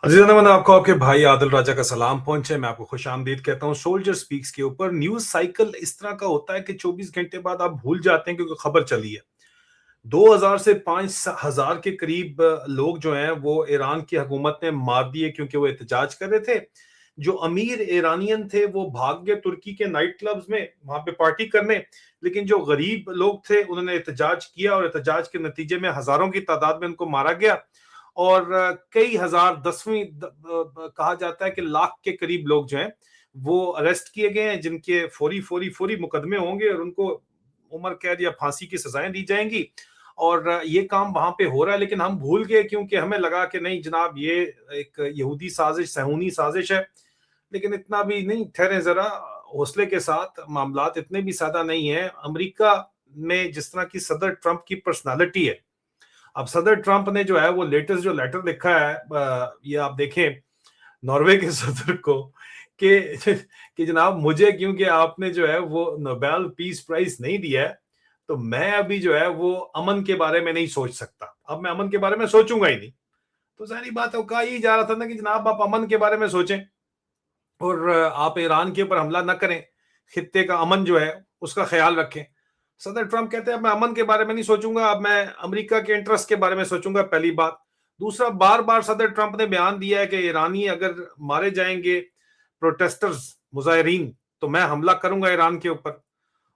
अजीज़ाना मैंने आपको आपके भाई आदिल राजा का सलाम पहुंचे। मैं आपको खुश आमदीद कहता हूँ। सोल्जर स्पीक्स के ऊपर न्यूज साइकिल इस तरह का होता है कि 24 घंटे बाद आप भूल जाते हैं क्योंकि खबर चली है। 2000 से 5000 के करीब लोग जो हैं वो ईरान की हुकूमत ने मार दिए क्योंकि वो एहतजाज कर रहे थे। जो अमीर ईरानियन थे वो भाग गए तुर्की के नाइट क्लब्स में वहां पे पार्टी करने। लेकिन जो गरीब लोग थे उन्होंने एहतजाज किया और एहतजाज के नतीजे में हजारों की तादाद में उनको मारा गया। और कई हजार कहा जाता है कि लाख के करीब लोग जो हैं वो अरेस्ट किए गए हैं, जिनके फौरी फौरी फौरी मुकदमे होंगे और उनको उम्र कैद या फांसी की सजाएं दी जाएंगी। और ये काम वहां पे हो रहा है, लेकिन हम भूल गए क्योंकि हमें लगा कि नहीं जनाब ये एक यहूदी साजिश सहूनी साजिश है। लेकिन इतना भी नहीं, ठहरे जरा, हौसले के साथ। मामलात इतने भी सादा नहीं है। अमेरिका में जिस तरह की सदर ट्रंप की पर्सनालिटी है, अब सदर ट्रंप ने जो है वो लेटेस्ट जो लेटर लिखा है, ये आप देखें नॉर्वे के सदर को कि जनाब मुझे क्योंकि आपने जो है वो नोबेल पीस प्राइज नहीं दिया है, तो मैं अभी जो है वो अमन के बारे में नहीं सोच सकता। अब मैं अमन के बारे में सोचूंगा ही नहीं। तो सारी बात है, कहा ही जा रहा था ना कि जनाब आप अमन के बारे में सोचें और आप ईरान के ऊपर हमला ना करें, खित्ते का अमन जो है उसका ख्याल रखें। सदर ट्रंप कहते हैं अब मैं अमन के बारे में नहीं सोचूंगा, अब मैं अमेरिका के इंटरेस्ट के बारे में सोचूंगा, पहली बात। दूसरा, बार बार सदर ट्रंप ने बयान दिया है कि ईरानी अगर मारे जाएंगे, प्रोटेस्टर्स मुजाहिरीन, तो मैं हमला करूंगा ईरान के ऊपर।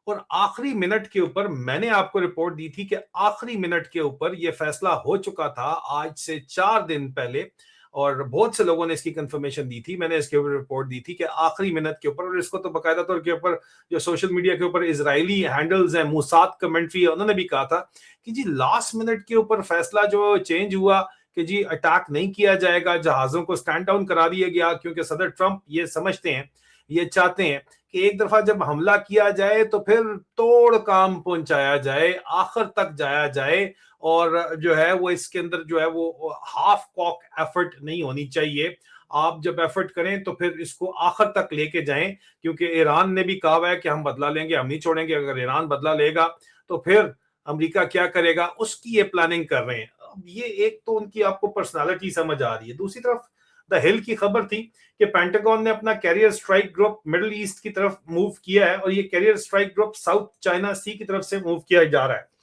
और आखिरी मिनट के ऊपर मैंने आपको रिपोर्ट दी थी कि आखिरी मिनट के ऊपर यह फैसला हो चुका था आज से 4 दिन पहले। और बहुत से लोगों ने इसकी कंफर्मेशन दी थी, मैंने इसके ऊपर रिपोर्ट दी थी कि आखिरी मिनट के ऊपर, और इसको तो बाकायदा तौर के ऊपर जो सोशल मीडिया के ऊपर इजरायली हैंडल्स हैं, मुसाद कमेंट्री है, उन्होंने भी कहा था कि जी लास्ट मिनट के ऊपर फैसला जो चेंज हुआ कि जी अटैक नहीं किया जाएगा, जहाजों को स्टैंड डाउन करा दिया गया, क्योंकि सदर ट्रंप ये समझते हैं, ये चाहते हैं कि एक दफा जब हमला किया जाए तो फिर तोड़ काम पहुंचाया जाए, आखिर तक जाया जाए। और जो है वो इसके अंदर जो है वो हाफ कॉक एफर्ट नहीं होनी चाहिए। आप जब एफर्ट करें तो फिर इसको आखिर तक लेके जाएं, क्योंकि ईरान ने भी कहा हुआ है कि हम बदला लेंगे, हम नहीं छोड़ेंगे। अगर ईरान बदला लेगा तो फिर अमेरिका क्या करेगा, उसकी ये प्लानिंग कर रहे हैं। अब ये एक तो उनकी आपको पर्सनालिटी समझ आ रही है। दूसरी तरफ द हिल की खबर थी कि पेंटागन ने अपना carrier strike group Middle East की तरफ मूव किया है, और ये carrier strike group South China Sea की तरफ से मूव किया जा रहा है।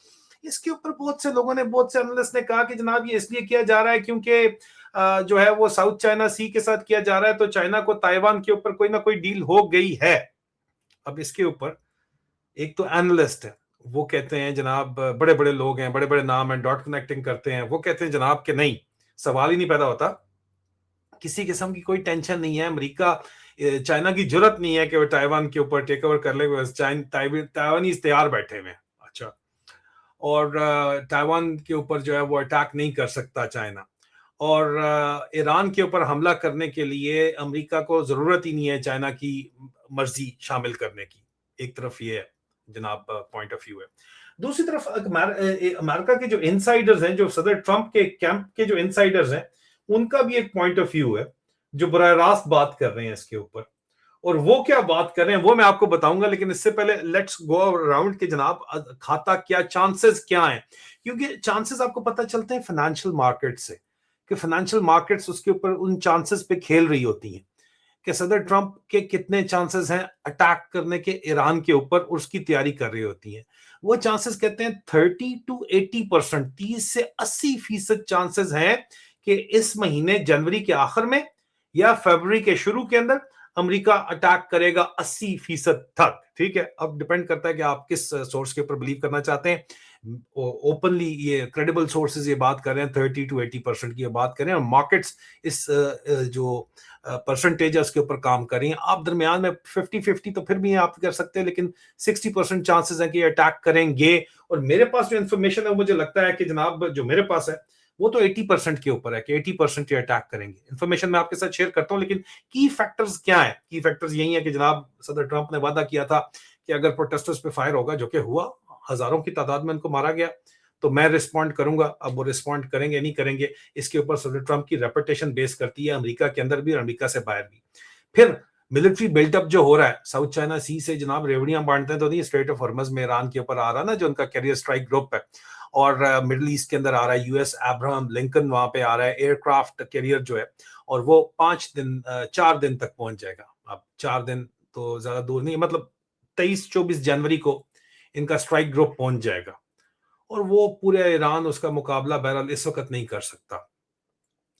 इसके ऊपर बहुत से लोगों ने, बहुत से एनालिस्ट ने कहा कि जनाब ये इसलिए किया जा रहा है क्योंकि जो है वो साउथ चाइना सी के साथ किया जा रहा है, तो चाइना को ताइवान के ऊपर कोई ना कोई डील हो गई है। अब इसके ऊपर एक तो एनालिस्ट है, वो कहते हैं जनाब, बड़े बड़े लोग हैं, बड़े बड़े नाम हैं, डॉट कनेक्टिंग करते हैं, वो कहते हैं जनाब कि नहीं, सवाल ही नहीं पैदा होता, किसी किस्म की कोई टेंशन नहीं है। अमेरिका, चाइना की जरूरत नहीं है कि वो ताइवान के ऊपर टेक ओवर कर ले। ताइवानीज तैयार बैठे हुए हैं। अच्छा, और ताइवान के ऊपर जो है वो अटैक नहीं कर सकता चाइना। और ईरान के ऊपर हमला करने के लिए अमेरिका को जरूरत ही नहीं है चाइना की मर्जी शामिल करने की। एक तरफ ये है जनाब, पॉइंट ऑफ व्यू है। दूसरी तरफ अमेरिका के जो इनसाइडर्स हैं, जो सदर ट्रंप के कैंप के जो इनसाइडर्स हैं, उनका भी एक पॉइंट ऑफ व्यू है जो बराह रास्त बात कर रहे हैं इसके ऊपर। और वो क्या बात कर रहे हैं वो मैं आपको बताऊंगा, लेकिन इससे पहले लेट्स गो अराउंड के जनाब खाता क्या, चांसेस क्या हैं। क्योंकि चांसेस आपको पता चलते हैं फाइनेंशियल मार्केट से, कि फाइनेंशियल मार्केट्स उसके ऊपर उन चांसेस पे खेल रही होती हैं कि सदर ट्रंप के कितने चांसेस हैं अटैक करने के ईरान के ऊपर, और उसकी तैयारी कर रही होती हैं। वो चांसेस कहते हैं 30 to 80%, 30 से 80% चांसेस हैं कि इस महीने जनवरी के आखिर में या फरवरी के शुरू के अंदर अमेरिका अटैक करेगा 80% तक। ठीक है, अब डिपेंड करता है कि आप किस सोर्स के ऊपर बिलीव करना चाहते हैं। ओपनली ये क्रेडिबल सोर्सेज ये बात कर रहे हैं, 30 to 80% की ये बात कर रहे हैं, और मार्केट्स इस जो परसेंटेज है उसके ऊपर काम कर रही हैं। आप दरमियान में 50-50 तो फिर भी आप कर सकते हैं, लेकिन 60% चांसेस हैं कि अटैक करेंगे। और मेरे पास जो इन्फॉर्मेशन है, मुझे लगता है कि जनाब जो मेरे पास है वो तो 80% के ऊपर है कि 80% ये अटैक करेंगे। इन्फॉर्मेशन मैं आपके साथ शेयर करता हूं, लेकिन की फैक्टर्स क्या है? की फैक्टर्स यही है कि जनाब सदर ट्रंप ने वादा किया था कि अगर प्रोटेस्टर्स पे फायर होगा, जो कि हुआ, हजारों की तादाद में उनको मारा गया, तो मैं रिस्पॉन्ड करूंगा। अब वो रिस्पॉन्ड करेंगे नहीं करेंगे, इसके ऊपर सदर ट्रंप की रेपुटेशन बेस करती है, अमेरिका के अंदर भी और अमेरिका से बाहर भी। फिर मिलिट्री बिल्टअप जो हो रहा है साउथ चाइना सी से जनाब, रेवड़ियां बांटते हैं तो नहीं, स्ट्रेट ऑफ हॉर्मज में ईरान के ऊपर आ रहा ना जो उनका कैरियर स्ट्राइक ग्रुप है, और मिडिल ईस्ट के अंदर आ रहा है यूएस अब्राहम लिंकन, वहां पे आ रहा है एयरक्राफ्ट कैरियर जो है, और वो 5 दिन 4 दिन तक पहुंच जाएगा। अब 4 दिन तो ज्यादा दूर नहीं, मतलब 23-24 जनवरी को इनका स्ट्राइक ग्रुप पहुंच जाएगा, और वो पूरे ईरान उसका मुकाबला बहरहाल इस वक्त नहीं कर सकता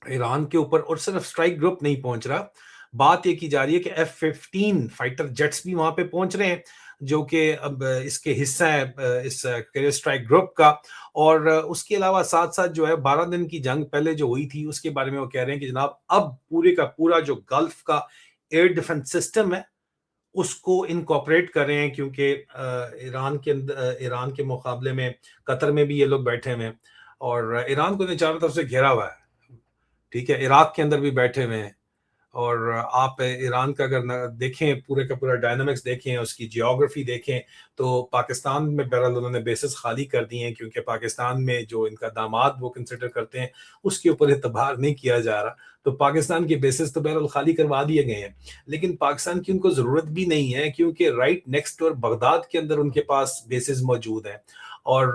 ईरान के ऊपर। और सिर्फ स्ट्राइक ग्रुप नहीं पहुंच रहा, बात ये की जा रही है कि F-15 फाइटर जेट्स भी वहां पे पहुंच रहे हैं, जो कि अब इसके हिस्सा है इस कैरियर स्ट्राइक ग्रुप का। और उसके अलावा साथ साथ जो है 12 दिन की जंग पहले जो हुई थी उसके बारे में वो कह रहे हैं कि जनाब अब पूरे का पूरा जो गल्फ का एयर डिफेंस सिस्टम है उसको इनकॉर्पोरेट कर रहे हैं, क्योंकि ईरान के अंदर ईरान के मुकाबले में कतर में भी ये लोग बैठे हुए हैं, और ईरान को चारों तरफ से घेरा हुआ है, ठीक है, इराक के अंदर भी बैठे हुए हैं। और आप ईरान का अगर देखें, पूरे का पूरा डायनामिक्स देखें, उसकी जियोग्राफी देखें, तो पाकिस्तान में बहरहाल उन्होंने बेसिस खाली कर दिए हैं, क्योंकि पाकिस्तान में जो इनका दामाद वो कंसिडर करते हैं उसके ऊपर एतबार नहीं किया जा रहा, तो पाकिस्तान के बेसिस तो बहरहाल खाली करवा दिए गए हैं। लेकिन पाकिस्तान की उनको ज़रूरत भी नहीं है, क्योंकि राइट नेक्स्ट डोर बगदाद के अंदर उनके पास बेसिस मौजूद हैं, और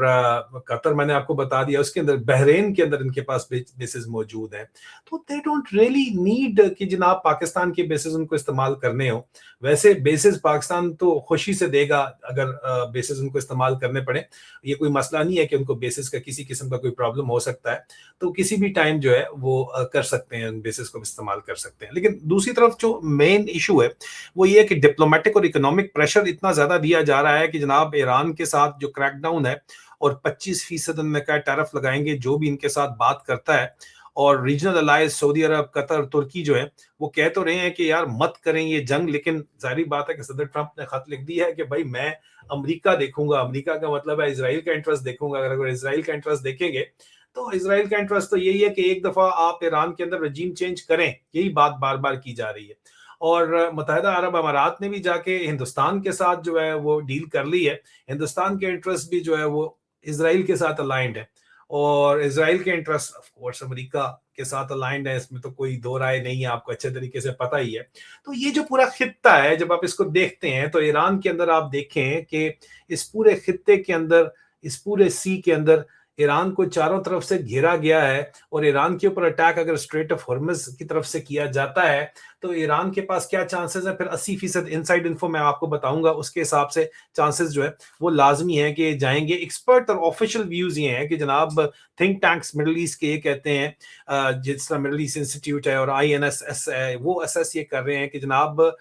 कतर मैंने आपको बता दिया, उसके अंदर बहरीन के अंदर इनके पास बेसिस मौजूद हैं। तो दे डोंट रियली नीड कि जनाब पाकिस्तान के बेसिस उनको इस्तेमाल करने हो। वैसे बेसिस पाकिस्तान तो खुशी से देगा अगर बेसिस उनको इस्तेमाल करने पड़े, ये कोई मसला नहीं है कि उनको बेसिस का किसी किस्म का कोई प्रॉब्लम हो सकता है, तो किसी भी टाइम जो है वो कर सकते हैं, बेसिस को इस्तेमाल कर सकते हैं। लेकिन दूसरी तरफ जो मेन इशू है वो ये है कि डिप्लोमेटिक और इकोनॉमिक प्रेशर इतना ज्यादा दिया जा रहा है कि जनाब ईरान के साथ जो क्रैकडाउन है और 25% उनने कहा टैरिफ लगाएंगे जो भी इनके साथ बात करता है, और रीजनल अलायंस सऊदी अरब कतर तुर्की जो है वो कह तो रहे हैं कि यार मत करें ये जंग, लेकिन जाहिर बात है कि सदर ट्रंप ने खत लिख दिया है कि भाई मैं अमेरिका देखूंगा, अमेरिका का मतलब है इसराइल का इंटरेस्ट देखूंगा, अगर इसराइल का इंटरेस्ट देखेंगे तो इसराइल का इंटरेस्ट तो यही है कि एक दफा आप ईरान के अंदर रजीम चेंज करें, यही बात बार बार की जा रही है। और मुत्तहिदा अरब अमारात ने भी जाके हिंदुस्तान के साथ जो है वो डील कर ली है, हिंदुस्तान के इंटरेस्ट भी जो है वो इसराइल के साथ अलाइंड है, और इसराइल के इंटरेस्ट ऑफ कोर्स अमेरिका के साथ अलाइंड है, इसमें तो कोई दो राय नहीं है, आपको अच्छे तरीके से पता ही है। तो ये जो पूरा खित्ता है जब आप इसको देखते हैं तो ईरान के अंदर आप देखें कि इस पूरे खित्ते के अंदर, इस पूरे सी के अंदर ईरान को चारों तरफ से घेरा गया है, और ईरान के ऊपर अटैक अगर स्ट्रेट ऑफ हॉर्मज की तरफ से किया जाता है तो ईरान के पास क्या चांसेस है, फिर 80% इनसाइड इन्फो मैं आपको बताऊंगा, उसके हिसाब से चांसेस जो है वो लाजमी है कि जाएंगे। एक्सपर्ट और ऑफिशियल व्यूज ये हैं कि जनाब थिंक टैंक्स मिडिल ईस्ट के ये कहते हैं, जिस तरह मिडिल ईस्ट इंस्टीट्यूट है और INSS है, वो असेस ये कर रहे हैं कि जनाब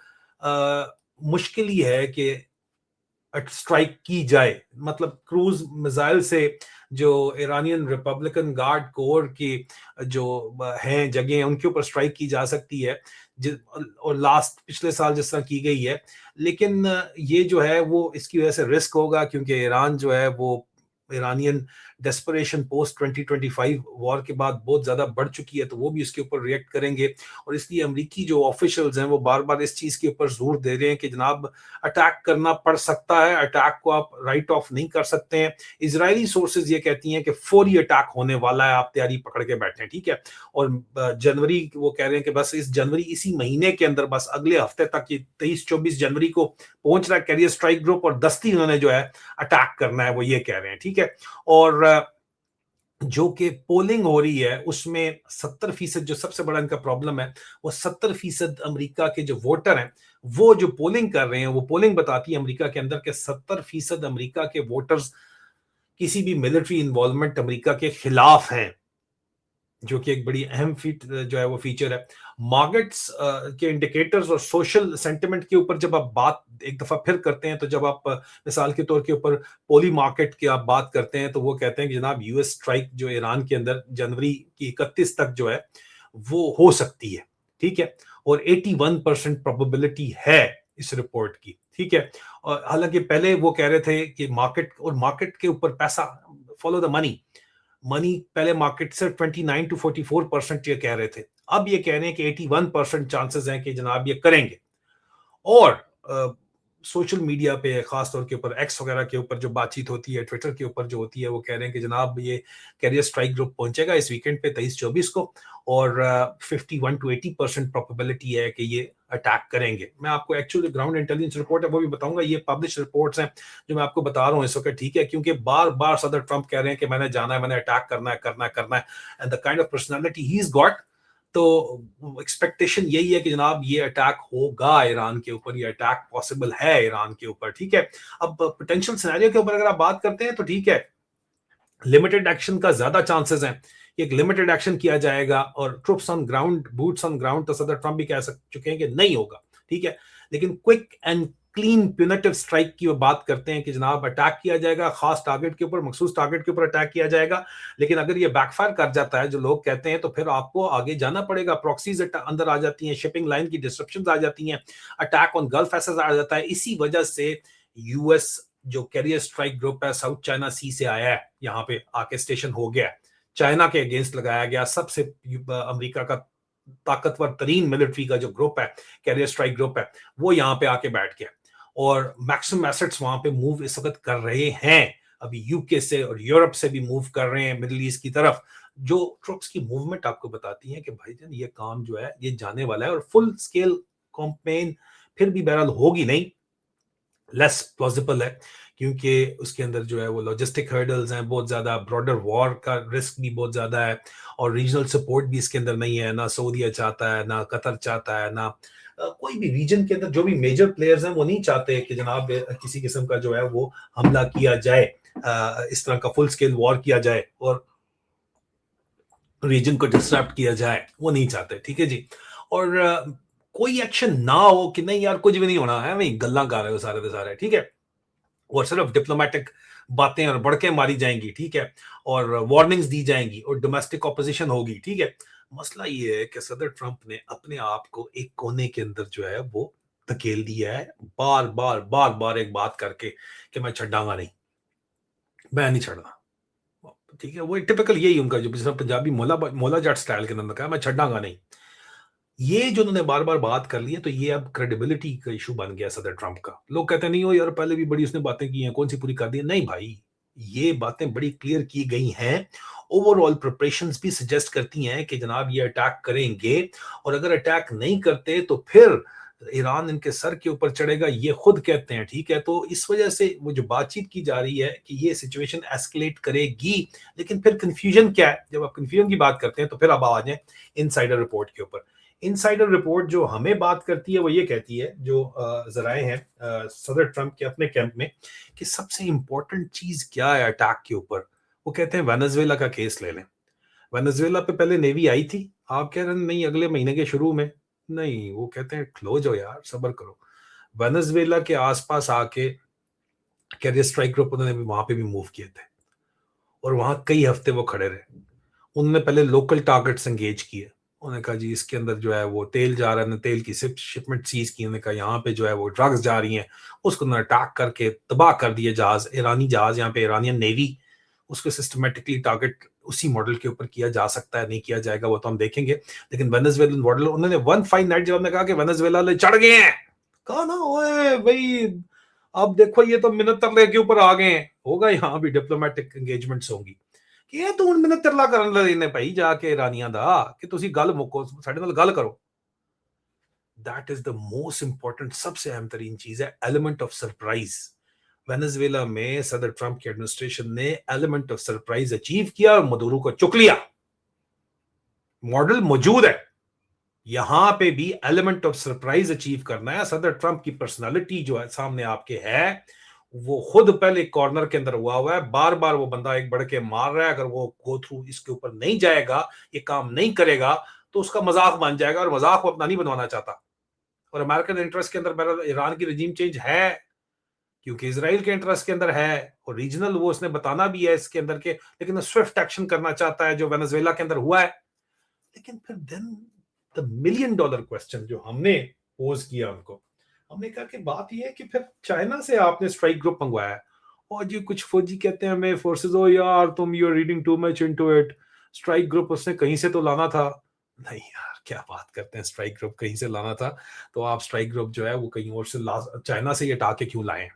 मुश्किल ही है कि स्ट्राइक की जाए, मतलब क्रूज मिसाइल से जो ईरानियन रिपब्लिकन गार्ड कोर की जो हैं जगह उनके ऊपर स्ट्राइक की जा सकती है, और लास्ट पिछले साल जिस तरह की गई है। लेकिन ये जो है वो इसकी वजह से रिस्क होगा, क्योंकि ईरान जो है वो ईरानियन डेस्परेशन पोस्ट 2025 वॉर के बाद बहुत ज्यादा बढ़ चुकी है, तो वो भी इसके ऊपर रिएक्ट करेंगे, और इसलिए अमेरिकी जो ऑफिशियल्स हैं वो बार बार इस चीज के ऊपर जोर दे रहे हैं कि जनाब अटैक करना पड़ सकता है, अटैक को आप राइट ऑफ नहीं कर सकते हैं। इजरायली सोर्सेज ये कहती हैं कि फौरी अटैक होने वाला है, आप तैयारी पकड़ के बैठे, ठीक है। और जनवरी वो कह रहे हैं कि बस इस जनवरी इसी महीने के अंदर, बस अगले हफ्ते तक, ये 23-24 जनवरी को पहुंच रहा है कैरियर स्ट्राइक ग्रुप, और दस्ती उन्होंने जो है अटैक करना है, वो ये कह रहे हैं, ठीक है। और जो कि पोलिंग हो रही है उसमें 70% जो सबसे बड़ा इनका प्रॉब्लम है, वो 70% अमेरिका के जो वोटर हैं वो जो पोलिंग कर रहे हैं, वो पोलिंग बताती है अमेरिका के अंदर के 70% अमेरिका के वोटर्स किसी भी मिलिट्री इन्वॉल्वमेंट अमेरिका के खिलाफ हैं, जो कि एक बड़ी अहम जो है वो फीचर है। मार्केट्स के इंडिकेटर्स और सोशल सेंटिमेंट के ऊपर जब आप बात एक दफा फिर करते हैं, तो जब आप मिसाल के तौर के ऊपर पोली मार्केट की आप बात करते हैं तो वो कहते हैं कि जनाब US स्ट्राइक जो ईरान के अंदर जनवरी की 31 तक जो है वो हो सकती है, ठीक है, और 81% प्रोबेबिलिटी है इस रिपोर्ट की, ठीक है। और हालांकि पहले वो कह रहे थे कि मार्केट के ऊपर पैसा, फॉलो द मनी पहले मार्केट से 29 to 44% ये कह रहे थे, अब ये कह रहे हैं कि 81% चांसेस हैं कि जनाब ये करेंगे। और सोशल मीडिया पे खासतौर के ऊपर एक्स वगैरह के ऊपर जो बातचीत होती है, ट्विटर के ऊपर जो होती है, वो कह रहे हैं कि जनाब ये कैरियर स्ट्राइक ग्रुप पहुंचेगा इस वीकेंड पे 23-24 को, और 51 to 80% प्रोबेबिलिटी है कि ये अटैक करेंगे। मैं आपको एक्चुअली ग्राउंड इंटेलिजेंस रिपोर्ट है वो भी बताऊंगा, ये पब्लिश रिपोर्ट्स हैं जो मैं आपको बता रहा हूँ इस वक्त, ठीक है, क्योंकि बार बार सदर ट्रंप कह रहे हैं कि मैंने जाना है, मैंने अटैक करना है and the kind of personality he is got, तो एक्सपेक्टेशन यही है कि जनाब ये अटैक होगा ईरान के ऊपर, ये अटैक पॉसिबल है ईरान के ऊपर, ठीक है। अब पोटेंशियल सिनेरियो के ऊपर अगर आप बात करते हैं तो ठीक है, लिमिटेड एक्शन का ज्यादा चांसेस हैं, एक लिमिटेड एक्शन किया जाएगा और troops on ground, boots on ground, तो सदर ट्रंप भी कह चुके हैं कि नहीं होगा, ठीक है। लेकिन quick and clean punitive strike की वो बात करते हैं कि जनाब अटैक किया जाएगा, खास टारगेट के ऊपर, मखसूस टारगेट के ऊपर अटैक किया जाएगा। लेकिन अगर ये बैकफायर कर जाता है जो लोग कहते हैं, तो फिर आपको आगे जाना पड़ेगा, प्रॉक्सीज अंदर आ जाती हैं, शिपिंग लाइन की डिस्ट्रप्शन आ जाती हैं, अटैक ऑन गल्फ एसेस आ जाता है। इसी वजह से यूएस जो कैरियर स्ट्राइक ग्रुप है साउथ चाइना सी से आया है, यहाँ पे आके स्टेशन हो गया, चाइना के अगेंस्ट लगाया गया, सबसे अमेरिका का ताकतवर तरीन मिलिट्री का जो ग्रुप है, कैरियर स्ट्राइक ग्रुप है, वो यहाँ पे आके बैठ गया और मैक्सिमम एसेट्स वहां पे मूव इस वक्त कर रहे हैं। अभी यूके से और यूरोप से भी मूव कर रहे हैं मिडिल ईस्ट की तरफ। जो ट्रुप्स की मूवमेंट आपको बताती है कि भाईजान ये काम जो है ये जाने वाला है, और फुल स्केल कैंपेन फिर भी बहरहाल होगी नहीं, लेस प्लॉजिबल है, क्योंकि उसके अंदर जो है वो लॉजिस्टिक हर्डल्स हैं बहुत ज्यादा, ब्रॉडर वॉर का रिस्क भी बहुत ज्यादा है, और रीजनल सपोर्ट भी इसके अंदर नहीं है, ना सऊदीया चाहता है, ना कतर चाहता है, ना कोई भी रीजन के अंदर जो भी मेजर प्लेयर्स हैं वो नहीं चाहते कि जनाब किसी किस्म का जो है वो हमला किया जाए, इस तरह का फुल स्केल वॉर किया जाए और रीजन को डिस्टर्ब किया जाए, वो नहीं चाहते, ठीक है जी। और कोई एक्शन ना हो कि नहीं यार कुछ भी नहीं होना है, वही गल्ला कर रहे हो सारे के सारे, ठीक है, और सिर्फ डिप्लोमेटिक बातें और बड़के मारी जाएंगी, ठीक है, और वार्निंग्स दी जाएंगी और डोमेस्टिक ऑपोजिशन होगी, ठीक है। मसला ये है कि सदर ट्रंप ने अपने आप को एक कोने के अंदर जो है वो धकेल दिया है, बार बार बार बार एक बात करके कि मैं छड़ांगा नहीं, मैं नहीं छड़ना, ठीक है। वो टिपिकल यही उनका जो जिसमें पंजाबी मोला मोला जट स्टाइल के अंदर कहा, मैं छड़ांगा नहीं। ये जो उन्होंने बार बार बात कर ली है, तो ये अब क्रेडिबिलिटी का इशू बन गया सदर ट्रंप का। लोग कहते नहीं हो यार पहले भी बड़ी उसने बातें की हैं, कौन सी पूरी कर दी? नहीं भाई, ये बातें बड़ी क्लियर की गई हैं। ओवरऑल प्रिपरेशंस भी सजेस्ट करती हैं कि जनाब ये अटैक करेंगे, और अगर अटैक नहीं करते तो फिर ईरान इनके सर के ऊपर चढ़ेगा, ये खुद कहते हैं, ठीक है। तो इस वजह से वो जो बातचीत की जा रही है कि ये सिचुएशन एस्केलेट करेगी। लेकिन फिर कंफ्यूजन क्या है? जब आप कंफ्यूजन की बात करते हैं तो फिर अब आ जाए इनसाइडर रिपोर्ट के ऊपर। इनसाइडर रिपोर्ट जो हमें बात करती है वो ये कहती है, जो जराए हैं सदर ट्रंप के अपने कैंप में, कि सबसे इंपॉर्टेंट चीज क्या है अटैक के ऊपर। वो कहते हैं वेनेजुएला का केस ले लें। वेनेजुएला पे पहले नेवी आई थी, आप कह रहे हैं नहीं अगले महीने के शुरू में, नहीं, वो कहते हैं क्लोज हो यार, सब्र करो। वेनेजुएला के आसपास आके कैरियर स्ट्राइक ग्रुप उन्होंने भी वहां पे भी मूव किए थे, और वहां कई हफ्ते वो खड़े रहे। उन्होंने पहले लोकल टारगेट्स एंगेज किए, उन्होंने कहा जी इसके अंदर जो है वो तेल जा रहा है, तेल की शिपमेंट सीज की, उन्होंने कहा यहाँ पे जो है वो ड्रग्स जा रही हैं, उसको उन्होंने अटैक करके तबाह कर दिए जहाज, ईरानी जहाज, यहाँ पे ईरानियन नेवी, उसको सिस्टमेटिकली टारगेट उसी मॉडल के ऊपर किया जा सकता है, नहीं किया जाएगा वो तो हम देखेंगे। लेकिन वेनेजुएलन मॉडल, उन्होंने वन फाइन नाइट जब हमने कहा कि वेनेजुएला ले चढ़ गए हैं, कहा ना ओए भाई अब देखो ये तो मिनट तरले के ऊपर आ गए हैं, होगा यहाँ भी डिप्लोमेटिक एंगेजमेंट्स होंगी कि ਇਹ ਤੂੰ ਮੈਨੂੰ ਤਰਲਾ ਕਰਨ ਲਈ ਨੇ ਭਾਈ ਜਾ ਕੇ ਇਰਾਨੀਆਂ ਦਾ ਕਿ ਤੁਸੀਂ ਗੱਲ ਮੁੱਕੋ ਸਾਡੇ ਨਾਲ ਗੱਲ ਕਰੋ। That is the most important, सबसे अहम तरीन चीज है एलिमेंट ऑफ सरप्राइज। वेनेजुएला में सदर ट्रंप की एडमिनिस्ट्रेशन ने एलिमेंट ऑफ सरप्राइज अचीव किया और मदुरो को चुक लिया। मॉडल मौजूद है, यहां पे भी एलिमेंट ऑफ सरप्राइज अचीव करना है। सदर ट्रंप की पर्सनालिटी जो है सामने आपके है, वो खुद पहले कॉर्नर के अंदर हुआ है, बार बार वो बंदा एक बढ़ के मार रहा है। अगर वो गो थ्रू इसके ऊपर नहीं जाएगा, ये काम नहीं करेगा, तो उसका मजाक बन जाएगा, और मजाक वो अपना नहीं बनवाना चाहता। और अमेरिकन इंटरेस्ट के अंदर मेरा ईरान की रजीम चेंज है, क्योंकि इसराइल के इंटरेस्ट के अंदर है, और रीजनल वो उसने बताना भी है इसके अंदर के, लेकिन स्विफ्ट एक्शन करना चाहता है जो वेनेजुएला के अंदर हुआ है। लेकिन फिर देन द $1 million क्वेश्चन जो हमने पोज किया उनको, हमने कहा कि बात यह है कि फिर चाइना से आपने स्ट्राइक ग्रुप मंगवाया, और जी कुछ फौजी कहते हैं हमें फोर्सेस, हो यार तुम you are reading too much into it, strike group उसने कहीं से तो लाना था। नहीं यार क्या बात करते हैं, स्ट्राइक ग्रुप कहीं से लाना था तो आप स्ट्राइक ग्रुप जो है वो कहीं और से चाइना से हटा के क्यों लाए?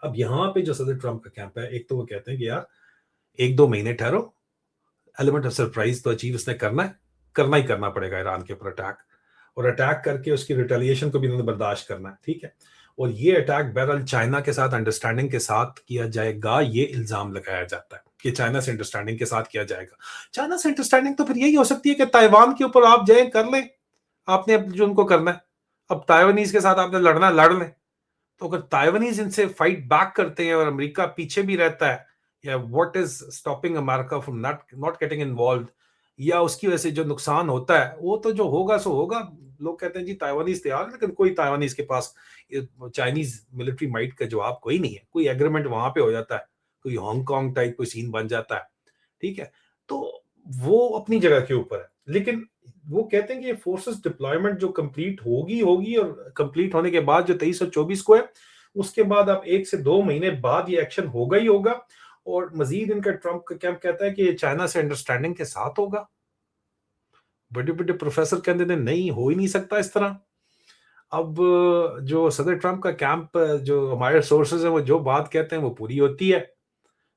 अब यहाँ पे जो सदर ट्रंप का कैंप है, एक तो वो कहते हैं कि यार 1-2 महीने ठहरो, एलिमेंट ऑफ सरप्राइज तो अचीव उसने करना है, करना ही करना पड़ेगा ईरान के ऊपर अटैक। और अटैक करके उसकी रिटेलिएशन को भी उन्होंने बर्दाश्त करना है, ठीक है। और ये अटैक बहरहाल चाइना के साथ अंडरस्टैंडिंग के साथ किया जाएगा, ये इल्जाम लगाया जाता है कि चाइना से अंडरस्टैंडिंग के साथ किया जाएगा। चाइना से अंडरस्टैंडिंग तो फिर यही हो सकती है कि ताइवान के ऊपर आप जाए कर लें, आपने जो उनको करना है। अब ताइवानीज के साथ आपने लड़ना है, लड़ लें। तो अगर ताइवानीज इनसे फाइट बैक करते हैं और अमेरिका पीछे भी रहता है, या what is stopping America from not not getting involve, या उसकी वजह से जो नुकसान होता है वो तो जो होगा सो होगा। लोग कहते हैं जी ताइवानीज तैयार है, लेकिन कोई ताइवानीज के पास चाइनीज मिलिट्री माइट का जवाब कोई नहीं है। कोई एग्रीमेंट वहां पे हो जाता है, कोई हांगकांग टाइप कोई सीन बन जाता है, ठीक है। तो वो अपनी जगह के ऊपर है, लेकिन वो कहते हैं कि ये फोर्सेस डिप्लॉयमेंट जो कंप्लीट होगी होगी, और कंप्लीट होने के बाद जो 23 और 24 को है, उसके बाद अब 1 से 2 महीने बाद ये एक्शन होगा ही होगा। और मजीद इनका ट्रंप का कैंप कहता है कि ये चाइना से अंडरस्टैंडिंग के साथ होगा। बड़े बड़े प्रोफेसर कहते थे नहीं, हो ही नहीं सकता इस तरह। अब जो सदर ट्रंप का कैंप, जो हमारे सोर्सेज है, वो जो बात कहते हैं वो पूरी होती है,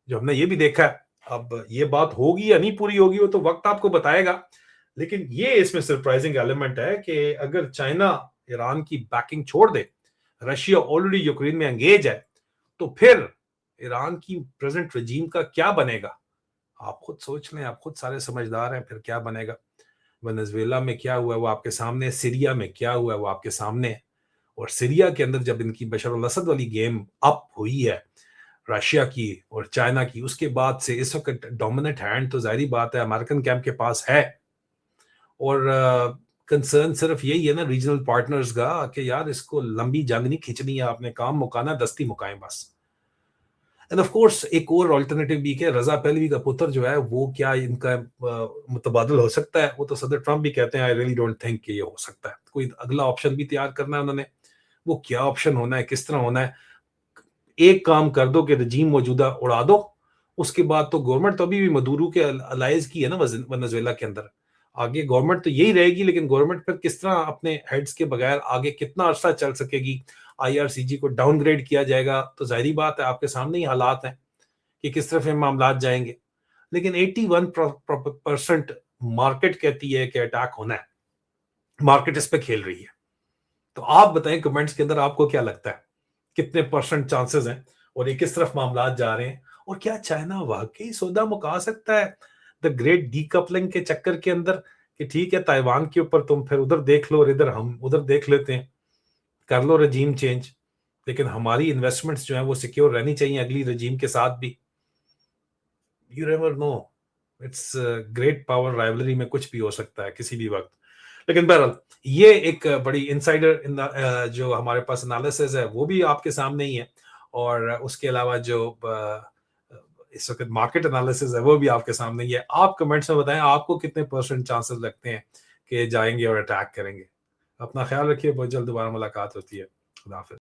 जो हमने ये भी देखा है। अब ये बात होगी या नहीं पूरी होगी वो तो वक्त आपको बताएगा, लेकिन ये इसमें सरप्राइजिंग एलिमेंट है कि अगर चाइना ईरान की बैकिंग छोड़ दे, रशिया ऑलरेडी यूक्रेन में एंगेज है, तो फिर ईरान की प्रेजेंट रजीम का क्या बनेगा। आप खुद सोच लें, आप खुद सारे समझदार हैं, फिर क्या बनेगा। वेनेजुएला में क्या हुआ वो आपके सामने, सीरिया में क्या हुआ वो आपके सामने है। और सीरिया के अंदर जब इनकी बशर अल असद वाली गेम अप हुई है रशिया की और चाइना की, उसके बाद से इस वक्त डोमिनेंट हैंड तो जाहिर बात है अमेरिकन कैंप के पास है। और कंसर्न सिर्फ यही है ना रीजनल पार्टनर्स का कि यार इसको लंबी जंग नहीं खींचनी है, आपने काम मुकाना, दस्ती मुकाएं बस। एंड ऑफ कोर्स एक और अल्टरनेटिव भी है, रजा पहलवी का पुत्र जो है वो क्या इनका मुतबादल हो सकता है। वो तो सदर ट्रंप भी कहते हैं आई रियली डोंट थिंक कि ये हो सकता है। कोई अगला ऑप्शन भी तैयार करना है उन्होंने, वो क्या ऑप्शन होना है, किस तरह होना है। एक काम कर दो कि रजीम मौजूदा उड़ा दो, उसके बाद तो गवर्नमेंट तो अभी भी मदूरो के अलाइज की है ना वेनेजुएला के अंदर। आगे गवर्नमेंट तो यही रहेगी, लेकिन गवर्नमेंट फिर किस तरह अपने हेड्स के बगैर आगे कितना अरसा चल सकेगी। आईआरसीजी को डाउनग्रेड किया जाएगा तो जाहिर बात है आपके सामने ही हालात हैं कि किस तरफ ये मामला जाएंगे। लेकिन 81% मार्केट कहती है कि अटैक होना है, मार्केट इस पे खेल रही है। तो आप बताएं कमेंट्स के अंदर आपको क्या लगता है, कितने परसेंट चांसेस हैं और ये किस तरफ मामला जा रहे हैं, और क्या चाइना वाकई सौदा मुका सकता है द ग्रेट डीकपलिंग के चक्कर के अंदर कि ठीक है ताइवान के ऊपर तुम फिर उधर देख लो और इधर हम उधर देख लेते हैं, कर लो रजीम चेंज, लेकिन हमारी इन्वेस्टमेंट्स जो है वो सिक्योर रहनी चाहिए अगली रजीम के साथ भी। You never know, it's great power rivalry में कुछ भी हो सकता है किसी भी वक्त। लेकिन बहरहाल ये एक बड़ी इनसाइडर जो हमारे पास एनालिसिस है वो भी आपके सामने ही है, और उसके अलावा जो इस वक्त मार्केट एनालिसिस है वो भी आपके सामने ही है। आप कमेंट्स में बताएं आपको कितने परसेंट चांसेस लगते हैं कि जाएंगे और अटैक करेंगे। अपना ख्याल रखिए, बहुत जल्द दोबारा मुलाकात होती है। खुदा हाफिज।